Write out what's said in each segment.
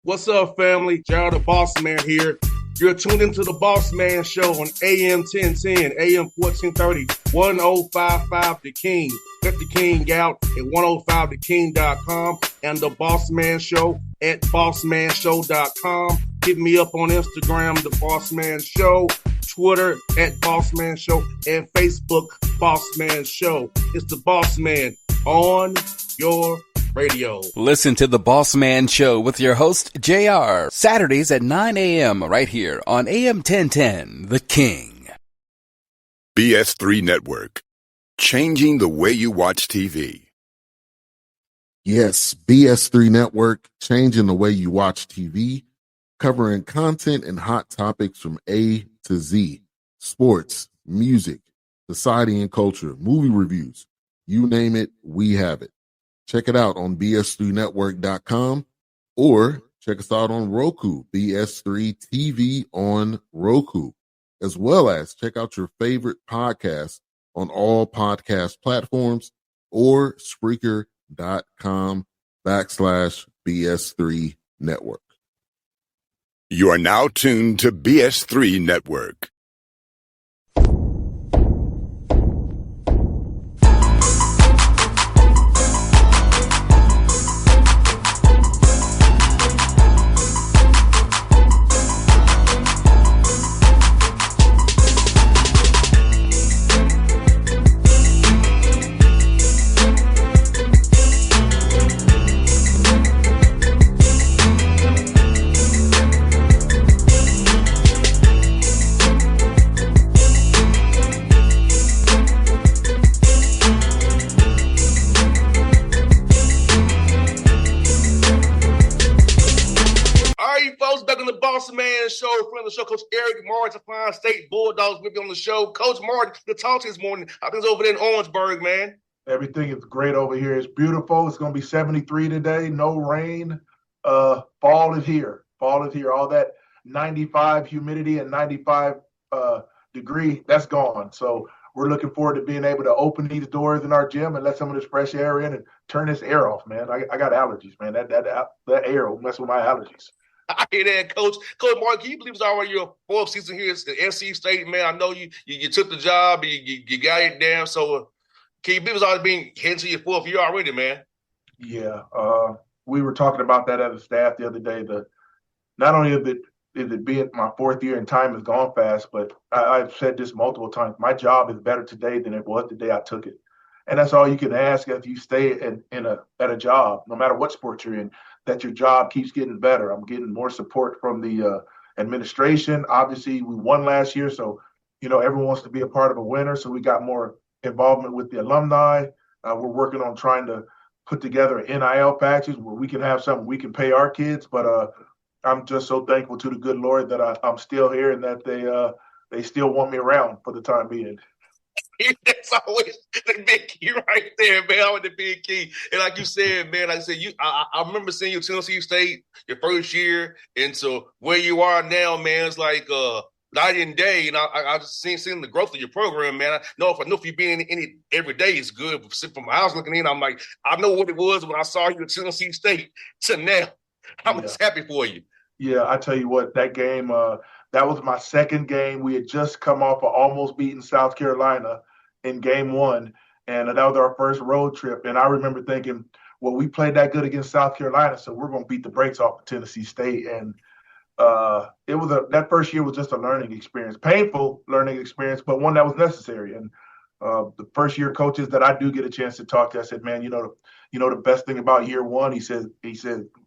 What's up, family? Gerald the Bossman here. You're tuned into the Bossman Show on AM 1010, AM 1430, 1055 The King. Let the King out at 105theking.com and the Bossman Show at bossmanshow.com. Hit me up on Instagram, The Bossman Show, Twitter at Bossman Show, and Facebook, Bossman Show. It's the Bossman on your radio. Listen to the Bossman Show with your host, JR, Saturdays at 9 a.m. right here on AM 1010, The King. BS3 Network, changing the way you watch TV. Yes, BS3 Network, changing the way you watch TV, covering content and hot topics from A to Z, sports, music, society and culture, movie reviews, you name it, we have it. Check it out on bs3network.com or check us out on Roku, BS3 TV on Roku, as well as check out your favorite podcast on all podcast platforms or Spreaker.com/BS3 Network. You are now tuned to BS3 Network. Bossman Show, friend of the show, Coach Erik, Martin, Fine State Bulldogs with me on the show. Coach Martin, to talk to this morning. How things over there in Orangeburg, man? Everything is great over here. It's beautiful. It's going to be 73 today. No rain. Fall is here. Fall is here. All that 95 humidity and 95 degree, that's gone. So we're looking forward to being able to open these doors in our gym and let some of this fresh air in and turn this air off, man. I got allergies, man. That air will mess with my allergies. I hear that, Coach. Coach Martin, can you believe it's already your fourth season here at the NC State, man? I know you took the job, you got it down. So can you believe it's already being heading to your fourth year already, man? Yeah, we were talking about that as a staff the other day. Not only is it being my fourth year and time has gone fast, but I've said this multiple times. My job is better today than it was the day I took it. And that's all you can ask if you stay at a job, no matter what sport you're in, that your job keeps getting better. I'm getting more support from the administration. Obviously, we won last year, so everyone wants to be a part of a winner. So we got more involvement with the alumni. We're working on trying to put together NIL patches where we can have something we can pay our kids. But I'm just so thankful to the good Lord that I'm still here and that they still want me around for the time being. That's always the big key right there, man. Always the big key. And like you said, man, like I said, I remember seeing you at Tennessee State your first year, and so where you are now, man, it's like night and day. And I just seen the growth of your program, man. I know if you've been in it every day, it's good. But from my house looking in, I'm like, I know what it was when I saw you at Tennessee State to now. I'm just happy for you. Yeah, I tell you what, that game, that was my second game. We had just come off of almost beating South Carolina in game one, and that was our first road trip. And I remember thinking, well, we played that good against South Carolina, so we're going to beat the brakes off of Tennessee State. And that first year was just a learning experience, painful learning experience, but one that was necessary. And the first year coaches that I do get a chance to talk to, I said, man, the best thing about year one, he said,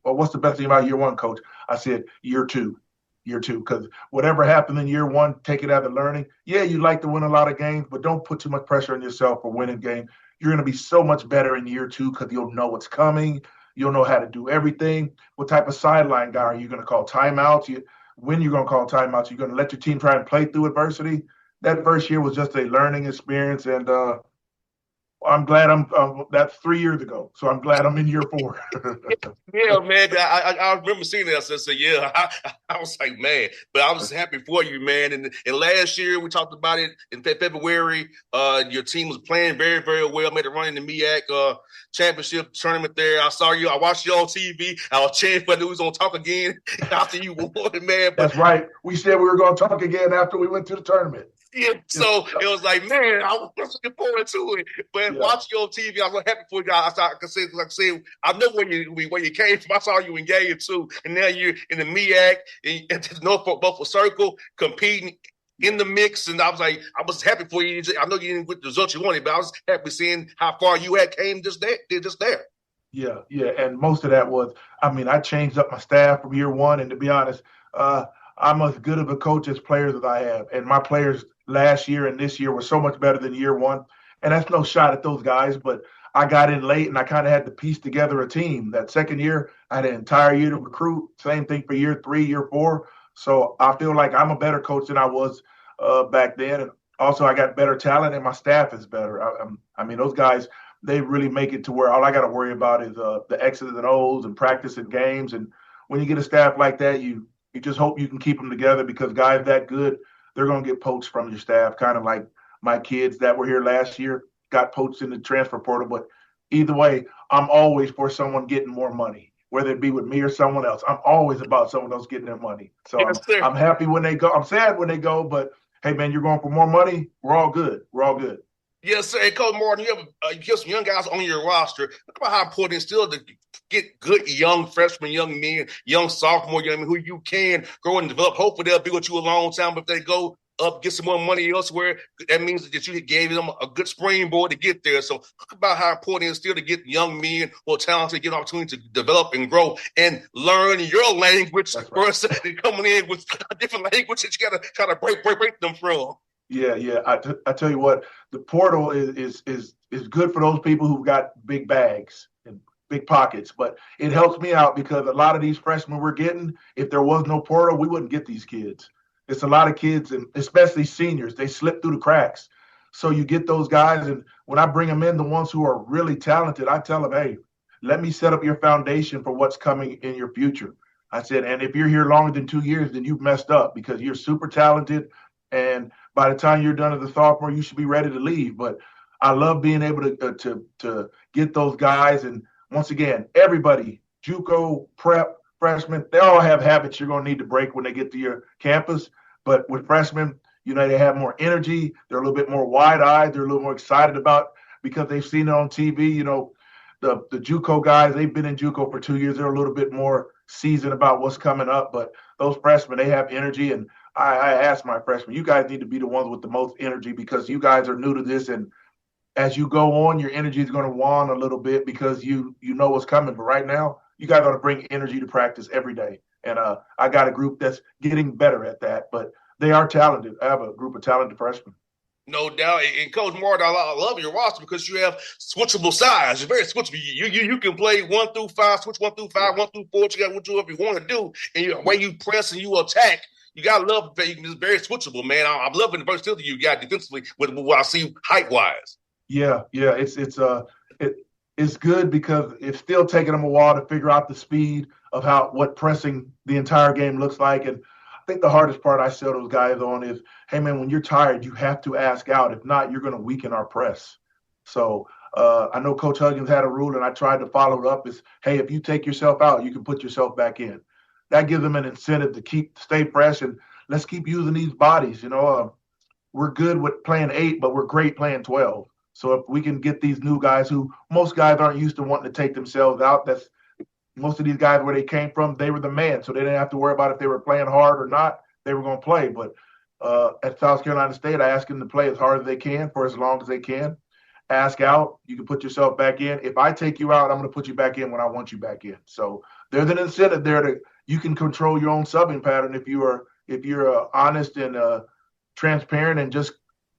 well, what's the best thing about year one, coach? I said, year two, because whatever happened in year one, take it as a learning. Yeah, you'd like to win a lot of games, but don't put too much pressure on yourself for winning games. You're going to be so much better in year two because you'll know what's coming. You'll know how to do everything. What type of sideline guy are you going to call timeouts? When you're going to call timeouts, you're going to let your team try and play through adversity. That first year was just a learning experience, and I'm glad that's 3 years ago. So I'm glad I'm in year 4. Yeah, man. I remember seeing that. So I said, yeah, I was like, man, but I was happy for you, man. And last year we talked about it in February. Your team was playing very, very well. Made a run in the MEAC championship tournament there. I saw you. I watched you on TV. I was chanting for the was on talk again after you won, man. But That's right. We said we were going to talk again after we went to the tournament. yeah, so it was like, man, I was looking forward to it. But watching you on TV, I was happy for you guys. I said, like I said, I know where you came from. I saw you in Gay too, and now you're in the MEAC and Norfolk Buffalo Circle competing in the mix. And I was like, I was happy for you. I know you didn't get the results you wanted, but I was happy seeing how far you had came just there. Yeah, yeah. And most of that was, I changed up my staff from year 1. And to be honest, I'm as good of a coach as players as I have. And my players last year and this year were so much better than year 1. And that's no shot at those guys, but I got in late and I kind of had to piece together a team. That second year, I had an entire year to recruit. Same thing for year 3, year 4. So I feel like I'm a better coach than I was back then. And also, I got better talent and my staff is better. Those guys, they really make it to where all I got to worry about is the X's and O's and practice and games. And when you get a staff like that, you just hope you can keep them together, because guys that good, they're going to get poached from your staff, kind of like my kids that were here last year got poached in the transfer portal. But either way, I'm always for someone getting more money, whether it be with me or someone else. I'm always about someone else getting their money. So Yes, I'm happy when they go. I'm sad when they go, but hey, man, you're going for more money. We're all good. We're all good. Yes, sir. And Coach Martin, you have some young guys on your roster. Look about how important it's still to get good young freshmen, young men, young sophomore, who you can grow and develop. Hopefully they'll be with you a long time. But if they go up, get some more money elsewhere, that means that you gave them a good springboard to get there. So look about how important it is still to get young men who are talented, get an opportunity to develop and grow and learn your language versus coming in with a different language that you got to try to break them from. Yeah. I tell you what, the portal is good for those people who've got big bags and big pockets, but it helps me out because a lot of these freshmen we're getting, if there was no portal, we wouldn't get these kids. It's a lot of kids, and especially seniors, they slip through the cracks. So you get those guys, and when I bring them in, the ones who are really talented, I tell them, hey, let me set up your foundation for what's coming in your future. I said, and if you're here longer than 2 years, then you've messed up, because you're super talented. And by the time you're done as a sophomore, you should be ready to leave. But I love being able to get those guys. And once again, everybody, JUCO, prep, freshmen, they all have habits you're going to need to break when they get to your campus. But with freshmen, they have more energy. They're a little bit more wide-eyed. They're a little more excited about, because they've seen it on TV. The JUCO guys, they've been in JUCO for 2 years. They're a little bit more seasoned about what's coming up. But those freshmen, they have energy. And I asked my freshmen, you guys need to be the ones with the most energy, because you guys are new to this. And as you go on, your energy is going to wane a little bit because you know what's coming. But right now, you guys ought to bring energy to practice every day. And I got a group that's getting better at that. But they are talented. I have a group of talented freshmen. No doubt. And Coach Martin, I love your roster because you have switchable size. You're very switchable. You can play 1 through 5, switch 1 through 5, 1 through 4. You got whatever you want to do. And the way you press and you attack, you got to love that it's very switchable, man. I'm loving the versatility you got defensively with what I see height-wise. Yeah. It's good because it's still taking them a while to figure out the speed of what pressing the entire game looks like. And I think the hardest part I sell those guys on is, hey, man, when you're tired, you have to ask out. If not, you're going to weaken our press. So I know Coach Huggins had a rule, and I tried to follow it up, is, hey, if you take yourself out, you can put yourself back in. That gives them an incentive to stay fresh, and let's keep using these bodies. We're good with playing 8, but we're great playing 12. So if we can get these new guys who most guys aren't used to wanting to take themselves out, that's most of these guys where they came from, they were the man. So they didn't have to worry about if they were playing hard or not. They were going to play. But at South Carolina State, I ask them to play as hard as they can for as long as they can. Ask out, you can put yourself back in. If I take you out, I'm going to put you back in when I want you back in. So there's an incentive there you can control your own subbing pattern if you're honest and transparent and just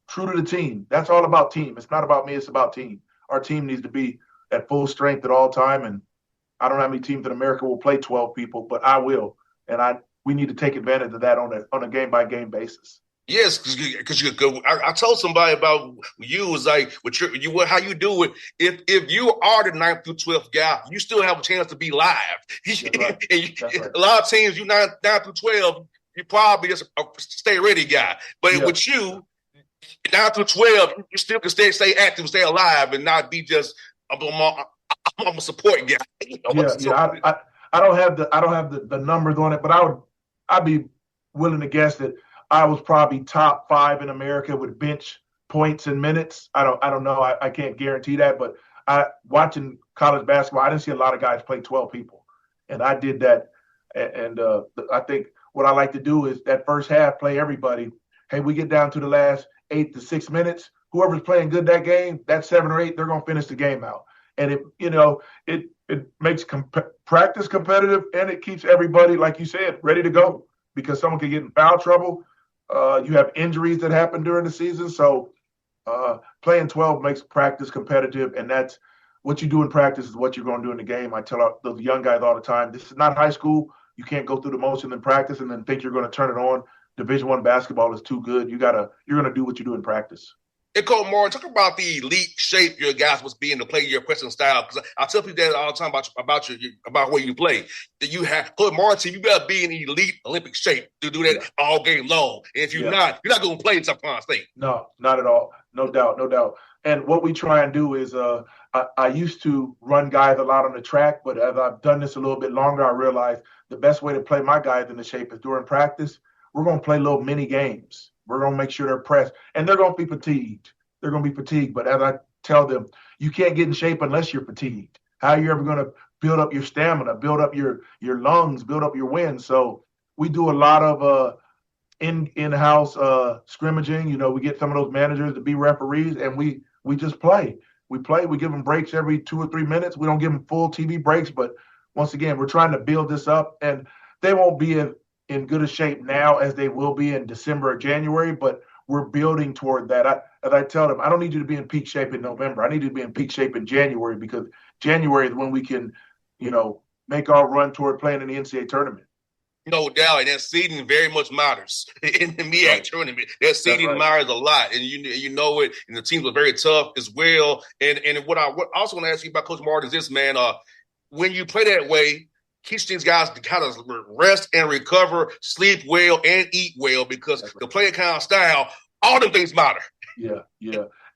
true to the team. That's all about team. It's not about me. It's about team. Our team needs to be at full strength at all time. And I don't know how many teams in America will play 12 people, but I will. And we need to take advantage of that on a game-by-game basis. Yes, because you're good. I told somebody about you was like how you do it. If you are the 9th through 12th guy, you still have a chance to be live. That's right. That's right. A lot of teams, you 9 through 12, you probably just a stay ready guy. But Yeah. with you, 9 through 12, you still can stay active, stay alive, and not be just I'm a support guy. I don't have the numbers on it, but I'd be willing to guess that I was probably top 5 in America with bench points and minutes. I don't know. I can't guarantee that, but watching college basketball, I didn't see a lot of guys play 12 people, and I did that. And I think what I like to do is that first half play everybody. Hey, we get down to the last 8 to 6 minutes. Whoever's playing good that game, that 7 or 8, they're gonna finish the game out. And it makes practice competitive, and it keeps everybody, like you said, ready to go, because someone can get in foul trouble. You have injuries that happen during the season. So playing 12 makes practice competitive, and that's what you do in practice is what you're going to do in the game. I tell those young guys all the time, this is not high school. You can't go through the motion in practice and then think you're going to turn it on. Division I basketball is too good. You're going to do what you do in practice. And Coach Martin, talk about the elite shape your guys must be in to play your pressing style. Because I tell people that all the time about where you play. That you have, Coach Martin, you got to be in elite Olympic shape to do that all game long. And if you're not going to play in South Carolina State. No, not at all. No doubt. And what we try and do is I used to run guys a lot on the track, but as I've done this a little bit longer, I realized the best way to play my guys in the shape is during practice. We're going to play little mini games. We're going to make sure they're pressed, and they're going to be fatigued. But as I tell them, you can't get in shape unless you're fatigued. How are you ever going to build up your stamina, build up your lungs, build up your wind? So we do a lot of in-house scrimmaging. We get some of those managers to be referees, and we just play. We give them breaks every 2 or 3 minutes. We don't give them full TV breaks, but once again, we're trying to build this up, and they won't be in good a shape now as they will be in December or January, but we're building toward that. As I tell them, I don't need you to be in peak shape in November. I need you to be in peak shape in January, because January is when we can, make our run toward playing in the NCAA tournament. No doubt, and that seeding very much matters in the MEAC tournament. That seeding matters a lot, and you know it. And the teams are very tough as well. And what I also want to ask you about, Coach Martin, is this, man. When you play that way, teach these guys to kind of rest and recover, sleep well, and eat well, because the player kind of style, all them things matter. Yeah.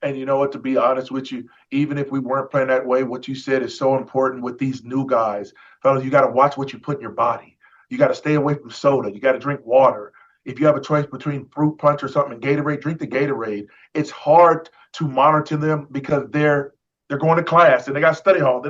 And you know what, to be honest with you, even if we weren't playing that way, what you said is so important with these new guys. Fellas, you got to watch what you put in your body. You got to stay away from soda. You got to drink water. If you have a choice between fruit punch or something and Gatorade, drink the Gatorade. It's hard to monitor them because they're going to class and they got study hall.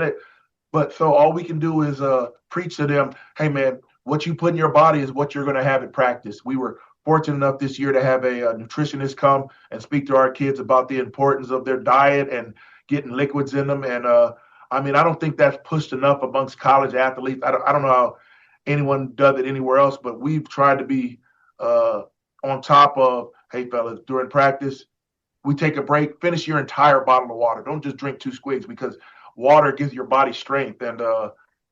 But so all we can do is preach to them, hey, man, what you put in your body is what you're going to have in practice. We were fortunate enough this year to have a nutritionist come and speak to our kids about the importance of their diet and getting liquids in them. And, I don't think that's pushed enough amongst college athletes. I don't know how anyone does it anywhere else, but we've tried to be on top of, hey, fellas, during practice, we take a break, finish your entire bottle of water. Don't just drink 2 squigs, because water gives your body strength. And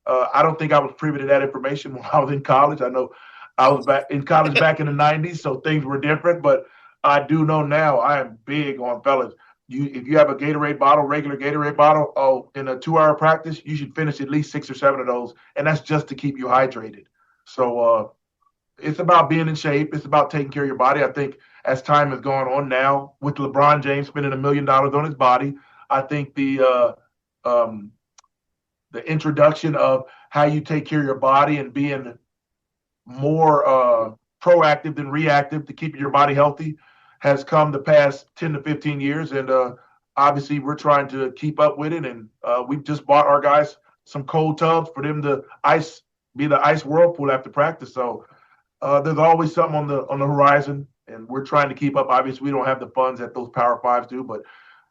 I don't think I was privy to that information when I was in college. I know I was back in college back in the 90s, so things were different. But I do know now I am big on, fellas. If you have a Gatorade bottle, regular Gatorade bottle, in a 2-hour practice, you should finish at least 6 or 7 of those, and that's just to keep you hydrated. So it's about being in shape. It's about taking care of your body. I think as time has gone on now, with LeBron James spending $1 million on his body, I think the introduction of how you take care of your body and being more proactive than reactive to keep your body healthy has come the past 10 to 15 years. And obviously we're trying to keep up with it. And we've just bought our guys some cold tubs for them to be the ice whirlpool after practice. So there's always something on the horizon, and we're trying to keep up. Obviously, we don't have the funds that those Power Fives do, but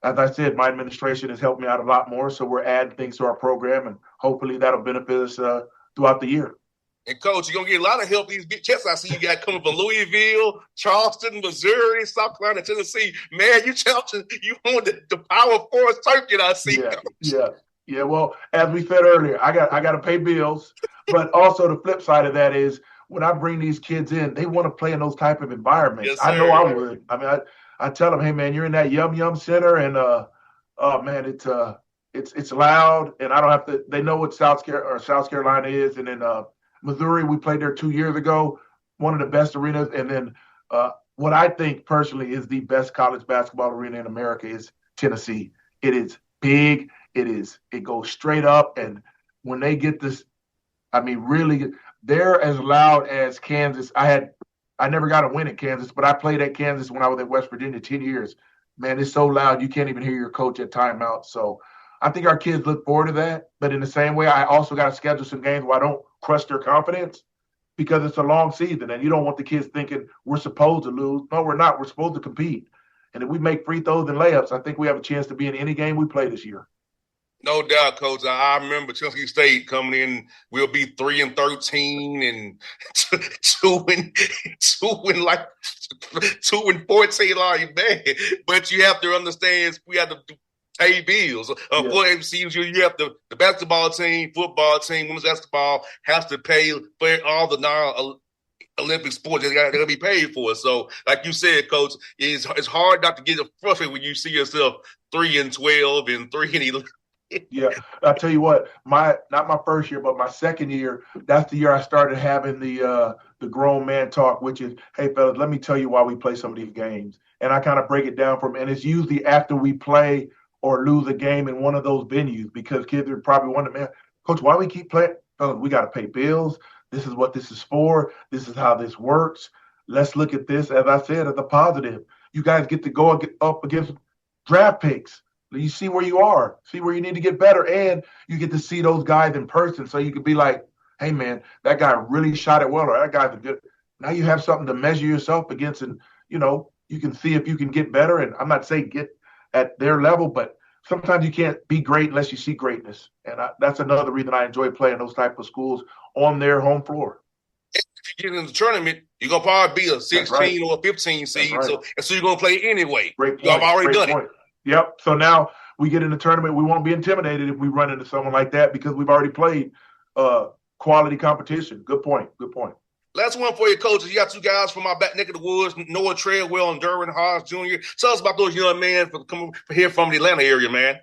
as I said, my administration has helped me out a lot more. So we're adding things to our program, and hopefully that'll benefit us throughout the year. And, Coach, you're going to get a lot of help these big checks I see you got coming from Louisville, Charleston, Missouri, South Carolina, Tennessee. Man, you on the Power Four circuit, I see. Yeah. Well, as we said earlier, I got to pay bills. But also the flip side of that is when I bring these kids in, they want to play in those type of environments. Yes, I know sir. I would. I mean, I tell them, hey man, you're in that yum center, and oh man, it's loud, and I don't have to. They know what South Carolina is, and then Missouri, we played there 2 years ago, one of the best arenas, and then what I think personally is the best college basketball arena in America is Tennessee. It is big. It goes straight up, and when they get this, I mean, really, they're as loud as Kansas. I never got a win at Kansas, but I played at Kansas when I was at West Virginia 10 years. Man, it's so loud you can't even hear your coach at timeout. So I think our kids look forward to that. But in the same way, I also got to schedule some games where I don't crush their confidence because it's a long season, and you don't want the kids thinking we're supposed to lose. No, we're not. We're supposed to compete. And if we make free throws and layups, I think we have a chance to be in any game we play this year. No doubt, Coach. I remember Tennessee State coming in. We'll be 3-13 and two and 14. Like man, but you have to understand we have to pay bills. For MCs, you have the basketball team, football team, women's basketball has to pay for all the non-Olympic sports that got to be paid for. So, like you said, Coach, it's hard not to get frustrated when you see yourself 3-12 and 3-11. Yeah, I'll tell you what, not my first year, but my second year, that's the year I started having the grown man talk, which is, hey, fellas, let me tell you why we play some of these games. And I kind of break it down and it's usually after we play or lose a game in one of those venues because kids are probably wondering, man, Coach, why we keep playing? Fellas, we got to pay bills. This is what this is for. This is how this works. Let's look at this, as I said, as a positive. You guys get to go up against draft picks. You see where you are, see where you need to get better, and you get to see those guys in person. So you could be like, hey, man, that guy really shot it well, or that guy's a good. Now you have something to measure yourself against, and, you can see if you can get better. And I'm not saying get at their level, but sometimes you can't be great unless you see greatness. And that's another reason I enjoy playing those type of schools on their home floor. If you get in the tournament, you're going to probably be a 16 or a 15 seed, right. so you're going to play anyway. Great point. I've already done it. Yep. So now we get in the tournament. We won't be intimidated if we run into someone like that because we've already played quality competition. Good point. Last one for you, coaches. You got two guys from my back neck of the woods, Noah Treadwell and Derwin Hodge Jr. Tell us about those young men coming here from the Atlanta area, man.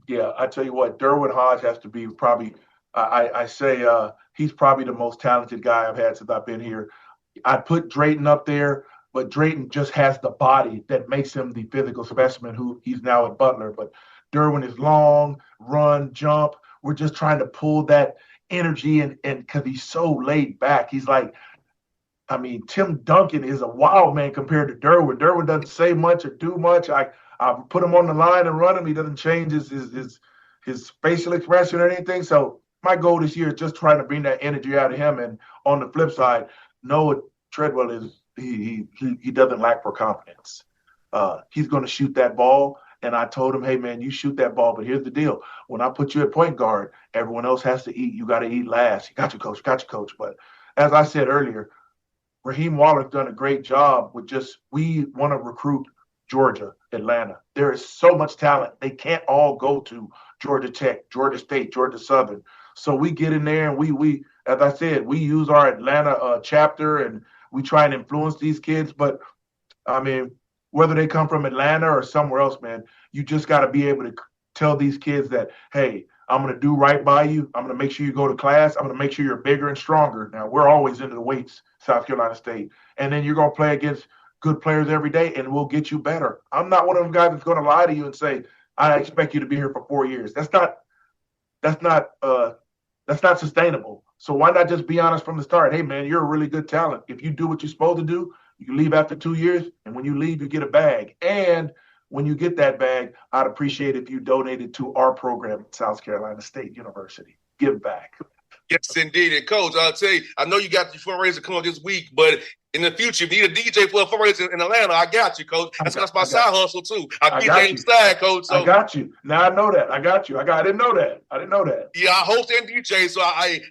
Yeah, I tell you what, Derwin Hodge has to be probably, I say he's probably the most talented guy I've had since I've been here. I put Drayton up there, but Drayton just has the body that makes him the physical specimen who he's now at Butler. But Derwin is long, run, jump. We're just trying to pull that energy and because he's so laid back. He's like, I mean, Tim Duncan is a wild man compared to Derwin. Derwin doesn't say much or do much. I put him on the line and run him. He doesn't change his facial expression or anything. So my goal this year is just trying to bring that energy out of him. And on the flip side, Noah Treadwell is he doesn't lack for confidence. He's going to shoot that ball. And I told him, hey, man, you shoot that ball. But here's the deal. When I put you at point guard, everyone else has to eat. You got to eat last. Got you, coach. But as I said earlier, Raheem Waller's done a great job with we want to recruit Georgia, Atlanta. There is so much talent. They can't all go to Georgia Tech, Georgia State, Georgia Southern. So we get in there and we as I said, we use our Atlanta chapter and we try and influence these kids. But, I mean, whether they come from Atlanta or somewhere else, man, you just got to be able to tell these kids that, hey, I'm going to do right by you. I'm going to make sure you go to class. I'm going to make sure you're bigger and stronger. Now, we're always into the weights, South Carolina State. And then you're going to play against good players every day, and we'll get you better. I'm not one of them guys that's going to lie to you and say, I expect you to be here for 4 years. That's not sustainable. So why not just be honest from the start? Hey, man, you're a really good talent. If you do what you're supposed to do, you can leave after 2 years, and when you leave, you get a bag. And when you get that bag, I'd appreciate if you donated to our program at South Carolina State University. Give back. Yes, indeed. And, Coach, I'll tell you, I know you got your fundraiser coming up this week, but in the future, if you need a DJ for a fundraiser in Atlanta, I got you, Coach. That's my side hustle, too. I'll get that inside, Coach. So. I got you. Now I know that. I got you. I didn't know that. Yeah, I host and DJ, so I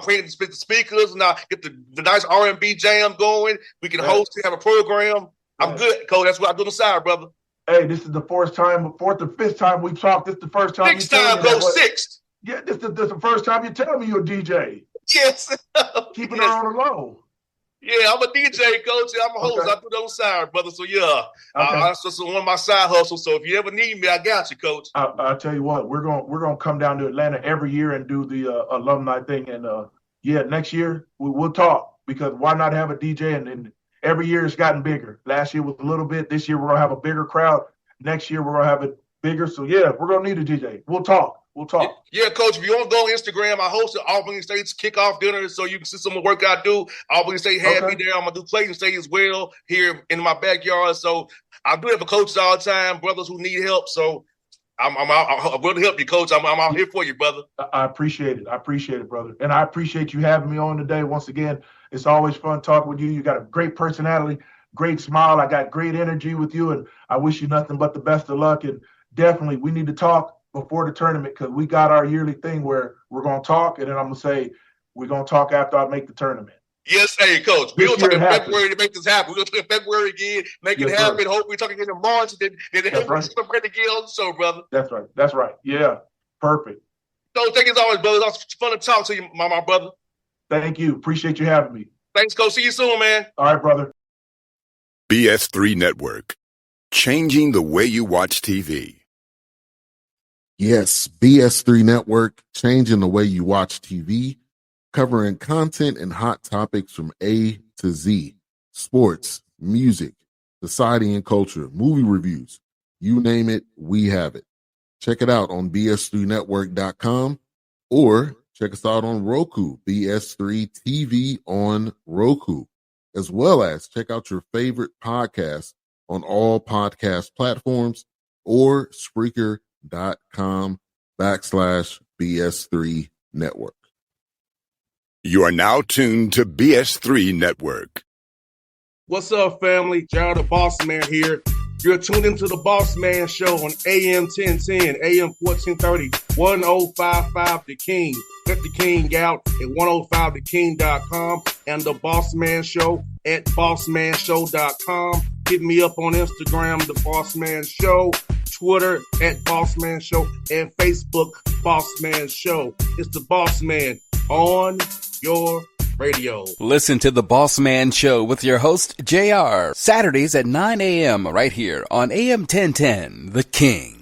create the speakers, and I get the nice R&B jam going. We can host and have a program. I'm good, Coach. That's what I do on the side, brother. Hey, this is the fourth or fifth time we talked. This is the first time. Sixth time, Coach. Sixth. Yeah, this is the first time you tell me you're a DJ. Yes. Keeping it on the low. Yeah, I'm a DJ, coach. I'm a host. Okay. I do those side, brother. So yeah, Okay. that's just one of my side hustles. So if you ever need me, I got you, coach. I'll tell you what, we're gonna come down to Atlanta every year and do the alumni thing. And yeah, next year we'll talk, because why not have a DJ? And every year it's gotten bigger. Last year was a little bit. This year we're gonna have a bigger crowd. Next year we're gonna have it bigger. So yeah, we're gonna need a DJ. We'll talk. We'll talk. Yeah, coach. If you want to go on Instagram, I host the Albany State's kickoff dinner, so you can see some of the work I do. Albany State had me there. I'm gonna do Clayton State as well here in my backyard. So I do have coaches all the time, brothers who need help. So I'm willing to help you, coach. I'm out here for you, brother. I appreciate it. I appreciate it, brother. And I appreciate you having me on today. Once again, it's always fun talking with you. You got a great personality, great smile. I got great energy with you, and I wish you nothing but the best of luck. And definitely, we need to talk before the tournament, because we got our yearly thing where we're going to talk, and then I'm going to say we're going to talk after I make the tournament. Yes, hey, coach. We'll talk in February to make this happen. We'll talk in February again, make it happen. Hope we're talking again in March, and then we're ready to get on the show, brother. That's right. That's right. Yeah, perfect. So thank you as always, brother. It's fun to talk to you, my brother. Thank you. Appreciate you having me. Thanks, coach. See you soon, man. All right, brother. BS3 Network, changing the way you watch TV. Yes, BS3 Network, changing the way you watch TV, covering content and hot topics from A to Z, sports, music, society and culture, movie reviews, you name it, we have it. Check it out on bs3network.com or check us out on Roku, BS3 TV on Roku, as well as check out your favorite podcast on all podcast platforms or Spreaker.com/BS3 Network. You are now tuned to BS3 Network. What's up, family? Gerald the Bossman here. You're tuned into the Bossman Show on AM 1010, AM 1430, 1055 The King. Let the King out at 105theking.com and the Bossman Show at bossmanshow.com. Hit me up on Instagram, The Bossman Show, Twitter at Bossman Show, and Facebook, Bossman Show. It's the Bossman on your radio. Listen to the Bossman Show with your host, JR, Saturdays at 9 a.m. right here on AM 1010, The King.